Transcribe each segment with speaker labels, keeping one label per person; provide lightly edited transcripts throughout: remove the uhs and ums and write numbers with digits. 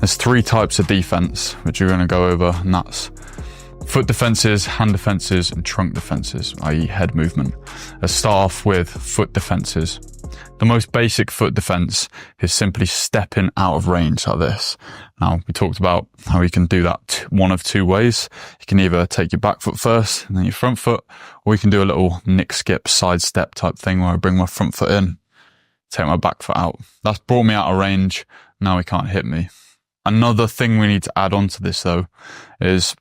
Speaker 1: There's 3 types of defense, which we're going to go over, and that's foot defenses, hand defenses, and trunk defenses, i.e. head movement. Let's start off with foot defenses. The most basic foot defense is simply stepping out of range like this. Now, we talked about how you can do that one of 2 ways. You can either take your back foot first and then your front foot, or you can do a little nick, skip, side step type thing where I bring my front foot in, take my back foot out. That's brought me out of range. Now he can't hit me. Another thing we need to add on to this though is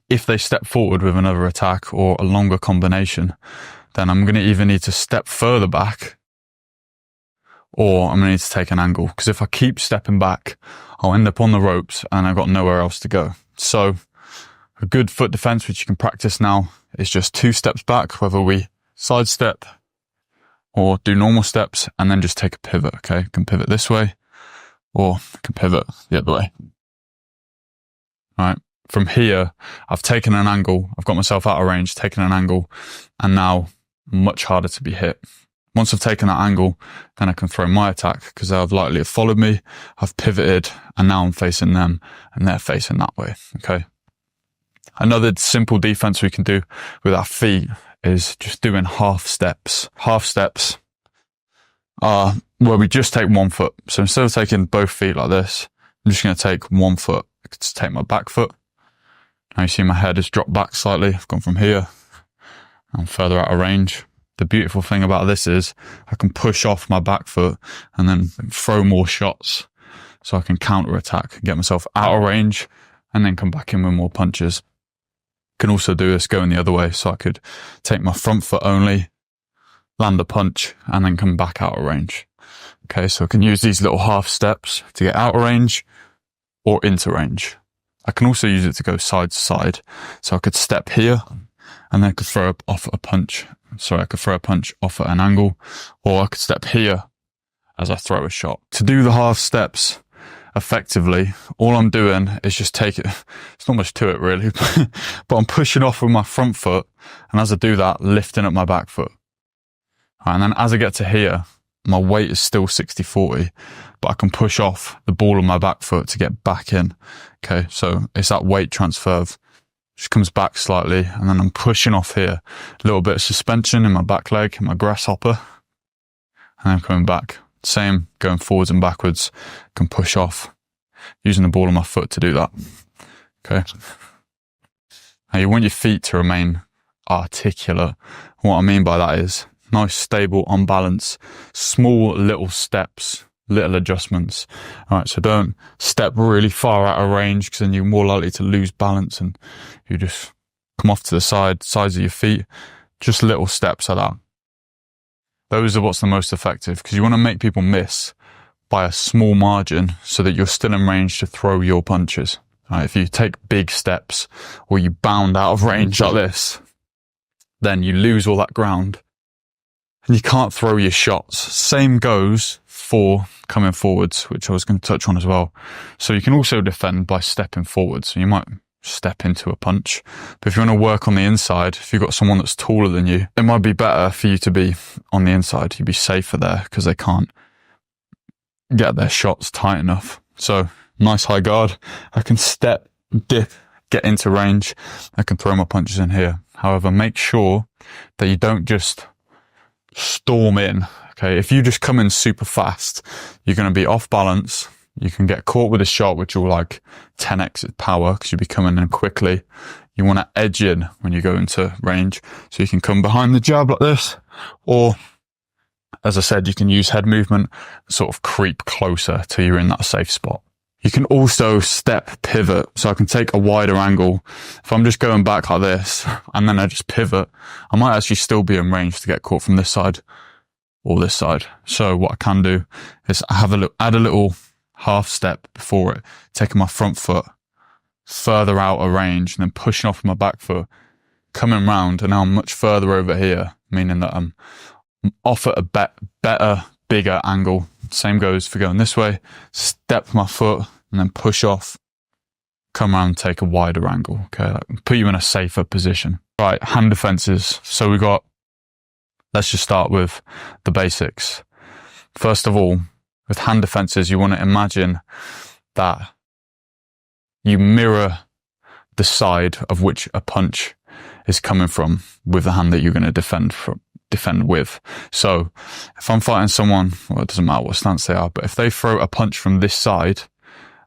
Speaker 1: if they step forward with another attack or a longer combination, then I'm going to either need to step further back or I'm going to need to take an angle. Because if I keep stepping back, I'll end up on the ropes and I've got nowhere else to go. So a good foot defense, which you can practice now, is just 2 steps back, whether we sidestep or do normal steps, and then just take a pivot, okay? You can pivot this way or you can pivot the other way. All right. From here, I've taken an angle, I've got myself out of range, taken an angle, and now much harder to be hit. Once I've taken that angle, then I can throw my attack because they'll likely have followed me. I've pivoted, and now I'm facing them, and they're facing that way, okay? Another simple defense we can do with our feet is just doing half steps. Half steps are where we just take one foot. So instead of taking both feet like this, I'm just going to take one foot. I could just take my back foot. Now you see my head has dropped back slightly. I've gone from here. I'm further out of range. The beautiful thing about this is I can push off my back foot and then throw more shots. So I can counter attack, get myself out of range, and then come back in with more punches. Can also do this going the other way. So I could take my front foot only, land a punch, and then come back out of range. Okay, so I can use these little half steps to get out of range or into range. I can also use it to go side to side. So I could step here and then I could throw off a punch. Sorry, I could throw a punch off at an angle, or I could step here as I throw a shot. To do the half steps effectively, all I'm doing is just take it. It's not much to it really, but I'm pushing off with my front foot. And as I do that, lifting up my back foot. And then as I get to here, my weight is still 60-40, but I can push off the ball of my back foot to get back in. Okay, so it's that weight transfer. Just comes back slightly, and then I'm pushing off here. A little bit of suspension in my back leg, in my grasshopper, and I'm coming back. Same, going forwards and backwards. Can push off, using the ball of my foot to do that. Okay. Now you want your feet to remain articulate. What I mean by that is nice, stable, on balance, small little steps, little adjustments. All right, so don't step really far out of range because then you're more likely to lose balance and you just come off to the sides of your feet. Just little steps like that. Those are what's the most effective because you want to make people miss by a small margin so that you're still in range to throw your punches. All right, if you take big steps or you bound out of range like this, then you lose all that ground. And you can't throw your shots. Same goes for coming forwards, which I was going to touch on as well. So you can also defend by stepping forwards. So you might step into a punch. But if you want to work on the inside, if you've got someone that's taller than you, it might be better for you to be on the inside. You'd be safer there because they can't get their shots tight enough. So nice high guard. I can step, dip, get into range. I can throw my punches in here. However, make sure that you don't just storm in. Okay, if you just come in super fast, you're going to be off balance. You can get caught with a shot which will like 10x its power because you'll be coming in quickly. You want to edge in when you go into range, so you can come behind the jab like this, or as I said, you can use head movement, sort of creep closer till you're in that safe spot. You can also step pivot, so I can take a wider angle. If I'm just going back like this, and then I just pivot, I might actually still be in range to get caught from this side or this side. So what I can do is add a little half step before it, taking my front foot further out of range, and then pushing off my back foot, coming round, and now I'm much further over here, meaning that I'm off at a better, bigger angle. Same goes for going this way, step my foot and then push off, come around, take a wider angle. Okay, put you in a safer position. Right, hand defenses. So let's just start with the basics. First of all, with hand defenses, you want to imagine that you mirror the side of which a punch is coming from with the hand that you're going to defend with. So if I'm fighting someone, well, it doesn't matter what stance they are, but if they throw a punch from this side,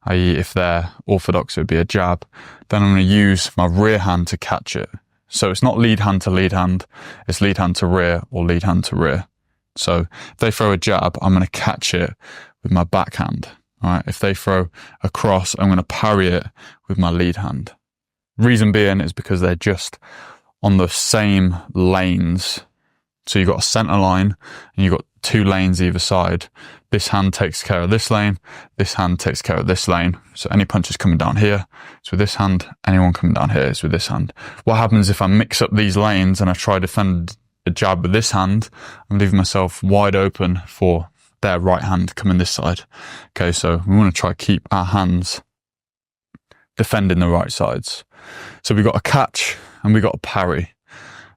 Speaker 1: i.e. if they're orthodox, it would be a jab, then I'm going to use my rear hand to catch it. So it's not lead hand to lead hand, it's lead hand to rear or lead hand to rear. So if they throw a jab, I'm going to catch it with my backhand. All right. If they throw a cross, I'm going to parry it with my lead hand. Reason being is because they're just on the same lanes. So you've got a center line and you've got 2 lanes either side. This hand takes care of this lane. This hand takes care of this lane. So any punches coming down here, it's with this hand. Anyone coming down here is with this hand. What happens if I mix up these lanes and I try to defend a jab with this hand? I'm leaving myself wide open for their right hand coming this side. Okay, so we want to try to keep our hands defending the right sides. So we've got a catch and we've got a parry.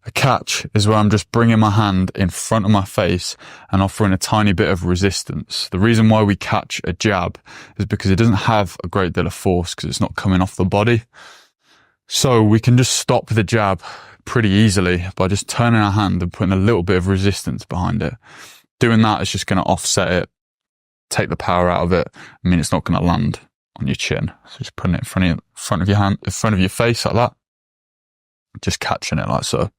Speaker 1: A catch is where I'm just bringing my hand in front of my face and offering a tiny bit of resistance. The reason why we catch a jab is because it doesn't have a great deal of force because it's not coming off the body. So we can just stop the jab pretty easily by just turning our hand and putting a little bit of resistance behind it. Doing that is just going to offset it, take the power out of it. I mean, it's not going to land on your chin. So just putting it in front of your hand, in front of your face like that. Just catching it like so.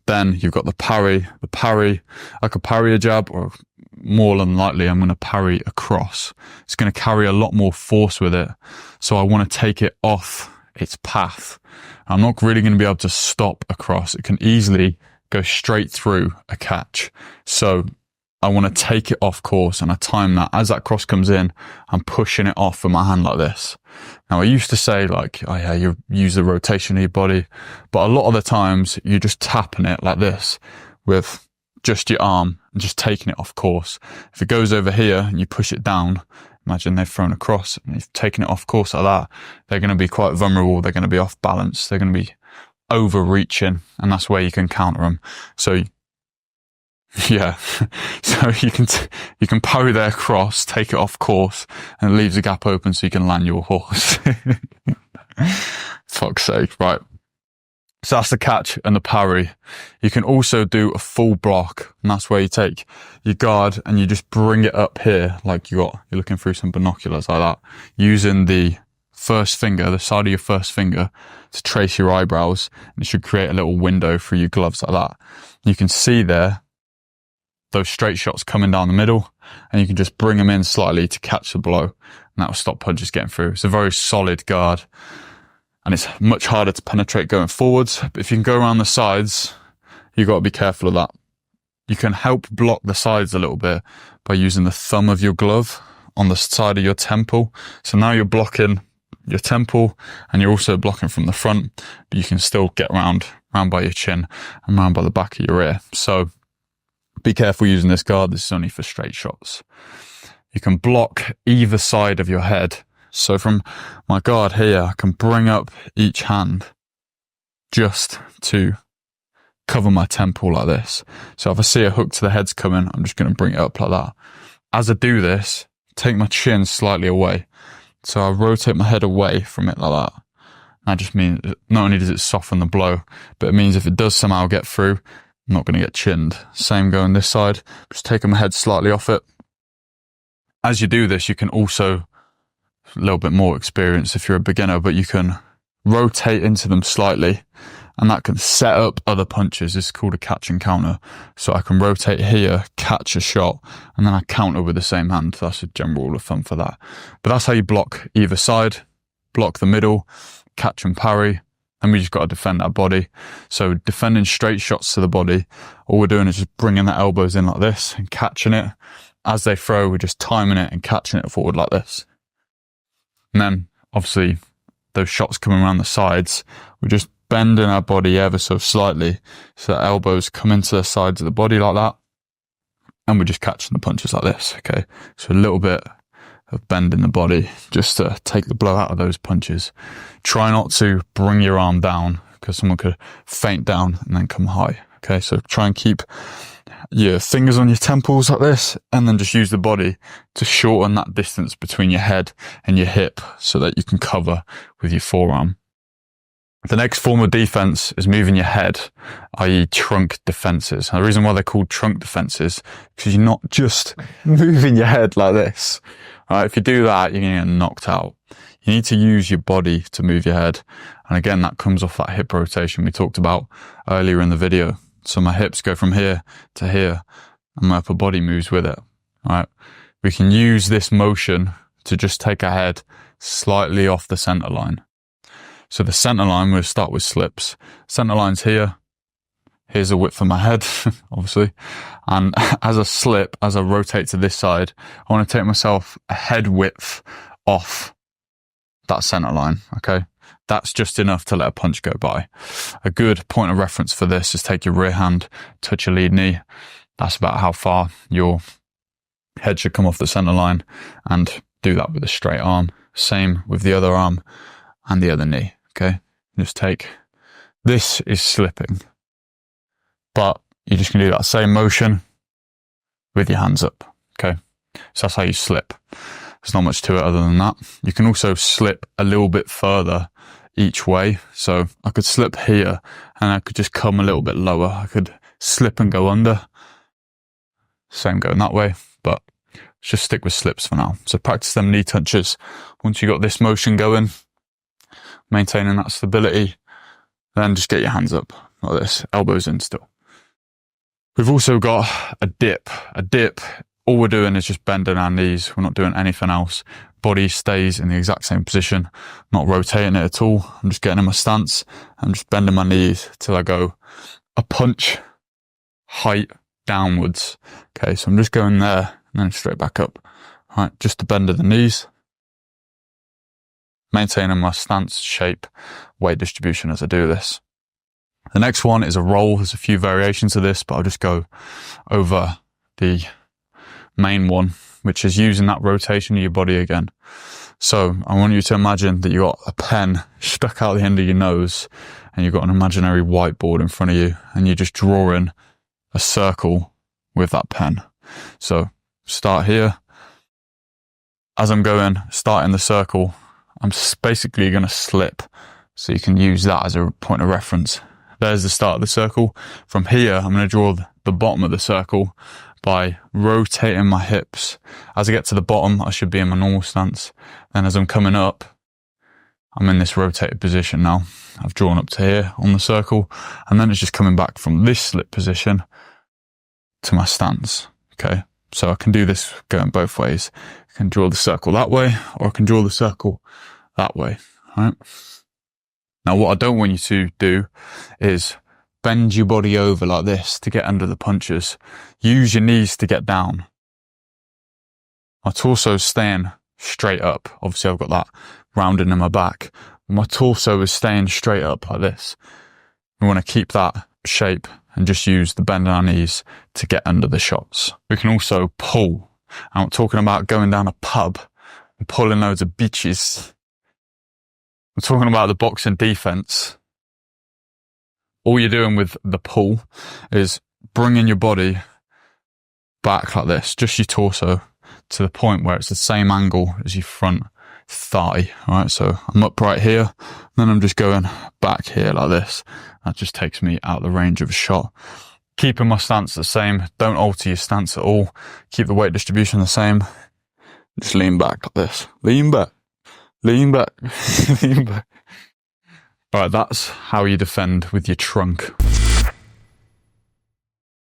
Speaker 1: Then you've got the parry. The parry, I could parry a jab, or more than likely I'm going to parry a cross. It's going to carry a lot more force with it. So I want to take it off its path. I'm not really going to be able to stop a cross. It can easily go straight through a catch. So I want to take it off course, and I time that. As that cross comes in, I'm pushing it off with my hand like this. Now, I used to say like, oh yeah, you use the rotation of your body, but a lot of the times you're just tapping it like this with just your arm and just taking it off course. If it goes over here and you push it down, imagine they've thrown a cross and you've taken it off course like that, they're going to be quite vulnerable. They're going to be off balance. They're going to be overreaching, and that's where you can counter them. So yeah, so you can parry their cross, take it off course, and it leaves a gap open so you can land your horse. Fuck's sake, right. So that's the catch and the parry. You can also do a full block, and that's where you take your guard and you just bring it up here like you're looking through some binoculars like that, using the first finger, the side of your first finger, to trace your eyebrows, and it should create a little window through your gloves like that. You can see there those straight shots coming down the middle, and you can just bring them in slightly to catch the blow, and that will stop punches getting through. It's a very solid guard, and it's much harder to penetrate going forwards. But if you can go around the sides, you've got to be careful of that. You can help block the sides a little bit by using the thumb of your glove on the side of your temple. So now you're blocking your temple and you're also blocking from the front, but you can still get round by your chin and round by the back of your ear. So be careful using this guard. This is only for straight shots. You can block either side of your head. So from my guard here, I can bring up each hand just to cover my temple like this. So if I see a hook to the head's coming, I'm just going to bring it up like that. As I do this, take my chin slightly away. So I rotate my head away from it like that. That just means not only does it soften the blow, but it means if it does somehow get through, I'm not going to get chinned. Same going this side. Just taking my head slightly off it. As you do this, you can also, a little bit more experience if you're a beginner, but you can rotate into them slightly, and that can set up other punches. This is called a catch and counter. So I can rotate here, catch a shot, and then I counter with the same hand. That's a general rule of thumb for that. But that's how you block either side, block the middle, catch and parry. And we just got to defend our body. So defending straight shots to the body, all we're doing is just bringing the elbows in like this and catching it. As they throw, we're just timing it and catching it forward like this. And then, obviously, those shots coming around the sides, we're just bending our body ever so slightly so that elbows come into the sides of the body like that. And we're just catching the punches like this, okay? So a little bit of bend in the body just to take the blow out of those punches. Try not to bring your arm down because someone could feint down and then come high. Okay, so try and keep your fingers on your temples like this, and then just use the body to shorten that distance between your head and your hip so that you can cover with your forearm. The next form of defense is moving your head, i.e. trunk defenses. And the reason why they're called trunk defenses, because you're not just moving your head like this. Right? If you do that, you're going to get knocked out. You need to use your body to move your head. And again, that comes off that hip rotation we talked about earlier in the video. So my hips go from here to here, and my upper body moves with it. Right? We can use this motion to just take our head slightly off the center line. So the center line, we'll start with slips. Center line's here. Here's the width of my head, obviously. And as I slip, as I rotate to this side, I want to take myself a head width off that center line, okay? That's just enough to let a punch go by. A good point of reference for this is take your rear hand, touch your lead knee. That's about how far your head should come off the center line, and do that with a straight arm. Same with the other arm and the other knee. Okay, just take, this is slipping, but you're just gonna do that same motion with your hands up. Okay, so that's how you slip. There's not much to it other than that. You can also slip a little bit further each way. So I could slip here and I could just come a little bit lower. I could slip and go under. Same going that way, but let's just stick with slips for now. So practice them knee touches. Once you got this motion going, maintaining that stability, then just get your hands up like this, elbows in still. We've also got a dip. A dip, all we're doing is just bending our knees. We're not doing anything else. Body stays in the exact same position, not rotating it at all. I'm just getting in my stance. I'm just bending my knees till I go a punch height downwards. Okay, so I'm just going there and then straight back up. All right, just the bend of the knees. Maintaining my stance, shape, weight distribution as I do this. The next one is a roll. There's a few variations of this, but I'll just go over the main one, which is using that rotation of your body again. So I want you to imagine that you got a pen stuck out the end of your nose, and you've got an imaginary whiteboard in front of you, and you're just drawing a circle with that pen. So start here. As I'm going, starting the circle, I'm basically going to slip, so you can use that as a point of reference. There's the start of the circle. From here, I'm going to draw the bottom of the circle by rotating my hips. As I get to the bottom, I should be in my normal stance. Then as I'm coming up, I'm in this rotated position now. I've drawn up to here on the circle, and then it's just coming back from this slip position to my stance. Okay, so I can do this going both ways. I can draw the circle that way, or I can draw the circle that way, right? Now, what I don't want you to do is bend your body over like this to get under the punches. Use your knees to get down. My torso's staying straight up. Obviously, I've got that rounded in my back. My torso is staying straight up like this. We want to keep that shape and just use the bend in our knees to get under the shots. We can also pull. I'm not talking about going down a pub and pulling loads of bitches. We're talking about the boxing defense. All you're doing with the pull is bringing your body back like this, just your torso, to the point where it's the same angle as your front thigh. All right, so I'm upright here, then I'm just going back here like this. That just takes me out of the range of a shot. Keeping my stance the same. Don't alter your stance at all. Keep the weight distribution the same. Just lean back like this. Lean back. Lean back. Lean back. All right, that's how you defend with your trunk.